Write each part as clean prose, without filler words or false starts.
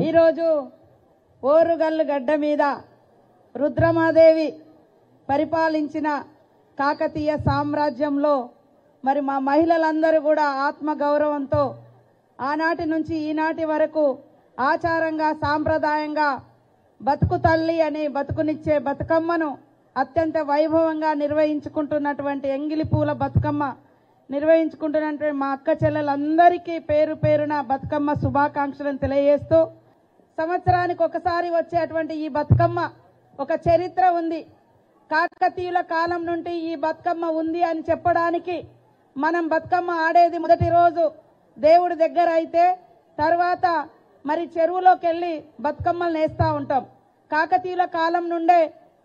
ఈరోజు ఓరుగల్లు గడ్డ మీద రుద్రమాదేవి పరిపాలించిన కాకతీయ సామ్రాజ్యంలో మరి మా మహిళలందరూ కూడా ఆత్మగౌరవంతో ఆనాటి నుంచి ఈనాటి వరకు ఆచారంగా సాంప్రదాయంగా బతుకు తల్లి అని బతుకునిచ్చే బతుకమ్మను అత్యంత వైభవంగా నిర్వహించుకుంటున్నటువంటి ఎంగిలి పూల బతుకమ్మ నిర్వహించుకుంటున్నటువంటి మా అక్క చెల్లెలందరికీ పేరు పేరున బతుకమ్మ శుభాకాంక్షలను తెలియజేస్తూ సంవత్సరానికి ఒకసారి వచ్చేటువంటి ఈ బతుకమ్మ ఒక చరిత్ర ఉంది. కాకతీయుల కాలం నుండి ఈ బతుకమ్మ ఉంది అని చెప్పడానికి మనం బతుకమ్మ ఆడేది మొదటి రోజు దేవుడి దగ్గర అయితే తర్వాత మరి చెరువులోకి వెళ్ళి బతుకమ్మలు నేస్తూ ఉంటాం. కాకతీయుల కాలం నుండే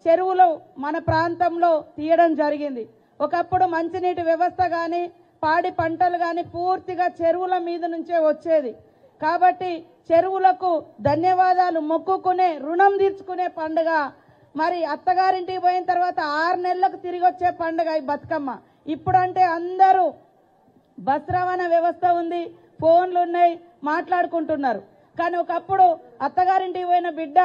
చెరువులు మన ప్రాంతంలో తీయడం జరిగింది. ఒకప్పుడు మంచినీటి వ్యవస్థ కానీ పాడి పంటలు కానీ పూర్తిగా చెరువుల మీద నుంచే వచ్చేది. కాబట్టి చెరువులకు ధన్యవాదాలు మొక్కుకునే రుణం తీర్చుకునే పండుగ. మరి అత్తగారింటికి పోయిన తర్వాత 6 నెలలకు తిరిగి వచ్చే పండుగ ఈ బతుకమ్మ. ఇప్పుడంటే అందరూ బస్ రవాణా వ్యవస్థ ఉంది, ఫోన్లు ఉన్నాయి, మాట్లాడుకుంటున్నారు. కానీ ఒకప్పుడు అత్తగారింటికి పోయిన బిడ్డ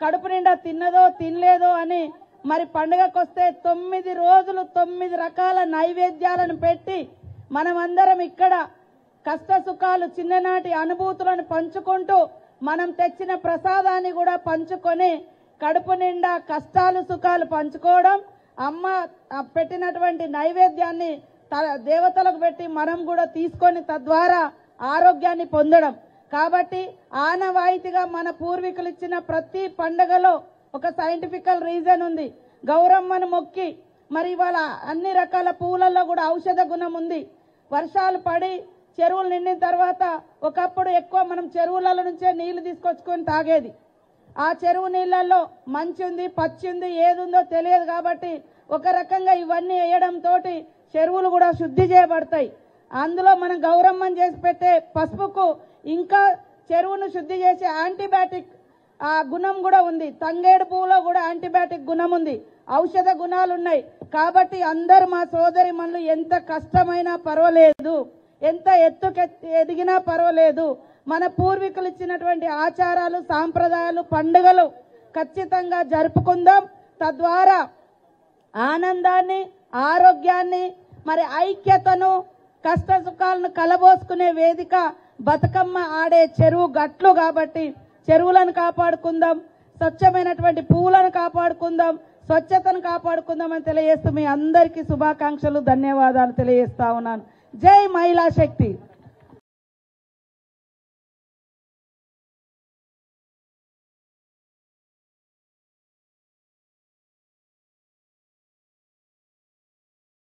కడుపు నిండా తిన్నదో తినలేదో అని మరి పండుగకొస్తే 9 రోజులు 9 రకాల నైవేద్యాలను పెట్టి మనమందరం ఇక్కడ కష్ట సుఖాలు చిన్ననాటి అనుభూతులను పంచుకుంటూ మనం తెచ్చిన ప్రసాదాన్ని కూడా పంచుకొని కడుపు నిండా కష్టాలు సుఖాలు పంచుకోవడం, అమ్మ పెట్టినటువంటి నైవేద్యాన్ని దేవతలకు పెట్టి మనం కూడా తీసుకొని తద్వారా ఆరోగ్యాన్ని పొందడం. కాబట్టి ఆనవాయితీగా మన పూర్వీకులు ఇచ్చిన ప్రతి పండుగలో ఒక సైంటిఫికల్ రీజన్ ఉంది. గౌరమ్మను మొక్కి మరి ఇవాళ అన్ని రకాల పువ్వులలో కూడా ఔషధ గుణం ఉంది. వర్షాలు పడి చెరువులు నిండిన తర్వాత ఒకప్పుడు ఎక్కువ మనం చెరువులలో నుంచే నీళ్లు తీసుకొచ్చుకొని తాగేది. ఆ చెరువు నీళ్లలో మంచి ఉంది పచ్చి ఉంది ఏది ఉందో తెలియదు. కాబట్టి ఒక రకంగా ఇవన్నీ వేయడంతో చెరువులు కూడా శుద్ధి చేయబడతాయి. అందులో మనం గౌరమ్మని చేసి పెట్టే పసుపుకు ఇంకా చెరువును శుద్ధి చేసే యాంటీబయాటిక్ ఆ గుణం కూడా ఉంది. తంగేడు పువ్వులో కూడా యాంటీబయాటిక్ గుణం ఉంది, ఔషధ గుణాలు ఉన్నాయి. కాబట్టి అందరు మా సోదరి మనులు ఎంత కష్టమైనా పర్వాలేదు, ఎంత ఎదిగినా పర్వాలేదు, మన పూర్వీకులు ఇచ్చినటువంటి ఆచారాలు సాంప్రదాయాలు పండుగలు ఖచ్చితంగా జరుపుకుందాం. తద్వారా ఆనందాన్ని ఆరోగ్యాన్ని మరి ఐక్యతను కష్ట సుఖాలను కలబోసుకునే వేదిక బతుకమ్మ ఆడే చెరువు గట్లు. కాబట్టి చెరువులను కాపాడుకుందాం, స్వచ్ఛమైనటువంటి పువ్వులను కాపాడుకుందాం, స్వచ్ఛతను కాపాడుకుందాం అని తెలియజేస్తూ మీ అందరికీ శుభాకాంక్షలు ధన్యవాదాలు తెలియజేస్తా ఉన్నాను. జై మహిళా శక్తి.